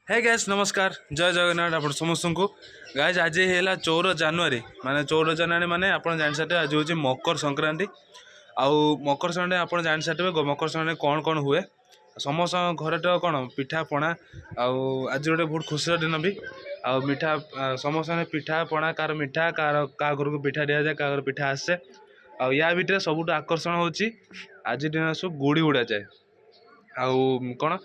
हे gas नमस्कार जय जगन्नाथ आप समस्त को गाइज आज है 14 जनवरी माने 14 जनवरी माने आप जान सकते आज हूँ मकर संक्रांति आउ मकर संक्रांति आप जान सकते मकर संक्रांति कौन कौन हुए समस्त घर तो कौन पिठा पणा आज गोटे बहुत खुशी दिन भी आ मिठा समस्त पिठा पणा कार मिठा कार घर को पिठा दि जाए क्या घर पिठा आसे आ या भितर सबुठ आकर्षण होची आज दिन सब गुड़ी उड़ा जाए आउ कौन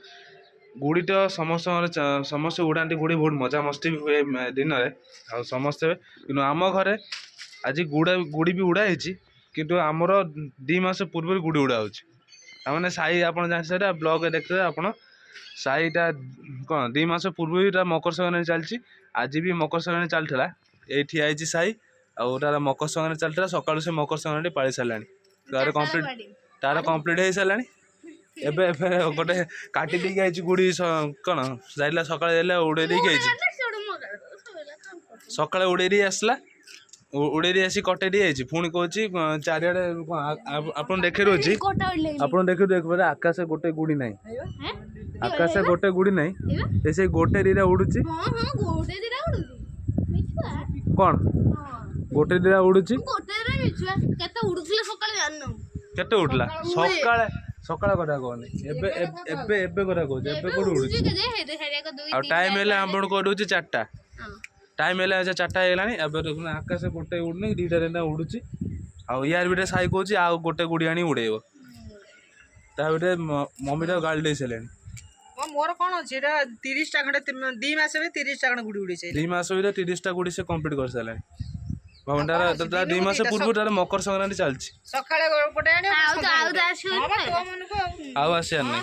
गुड़ी तो समस्त उड़ाती गुड़ी बहुत मजा मस्ती भी हुए दिन में आ समस्ते कि आम घरे आज गुड़ी भी उड़ा किंतु आमर 2 मास पूर्व गुड़ी उड़ा होने साई आप जानते ब्लॉग देखते आप साईटा कौन 2 मास पूर्व मकर संक्रांति चलती आज भी मकर संक्रांति चलता ये ठियाई साई आर मकर संक्रांति चलता सकाल से मकर संक्रांति पाड़ी सारा तार कंप्लीट हो सारा एबे गोटे काटी दी गई गुड़ी कौन जाइला सकाଳେ उड़े दी गई सकाଳେ उड़े दी आसला उड़े दी आसी कटे दी जाइए पुणी कह चारिड़े आप देखे रोची आप देखे आकाश गोटे गुड़ी ना आकाश गोटे गुड़ी ना से गोटे दीटा उड़ुची कौन गोटे दीटा उड़ुची केते उठला सकाଳେ सकाळ कथा कहनी एबे एबे एबे कथा कहू एबे कोड उड़ुची आ टाइम हेले आपण को उड़ुची 4टा टाइम हेले 4टा हेलानी एबे देखुन आकाश गोटे उड़नी दीटा रेना उड़ुची आ यार बिटे साई कहूची आ गोटे गुड़ी आनी उड़ेइबो ता बिटे मम्मी तो गाल दे सेलेनी मोर कोन अछि एटा 30 टा खंडे 2 मास में 30 टा खंडे गुड़ी उड़ी छै 2 मास में 30 टा गुड़ी से कंप्लीट कर सेलेनी भवनटार 2 मास पूर्व तार मकर संक्रांति चलची सकाळे गोटे आउ आसियार नहीं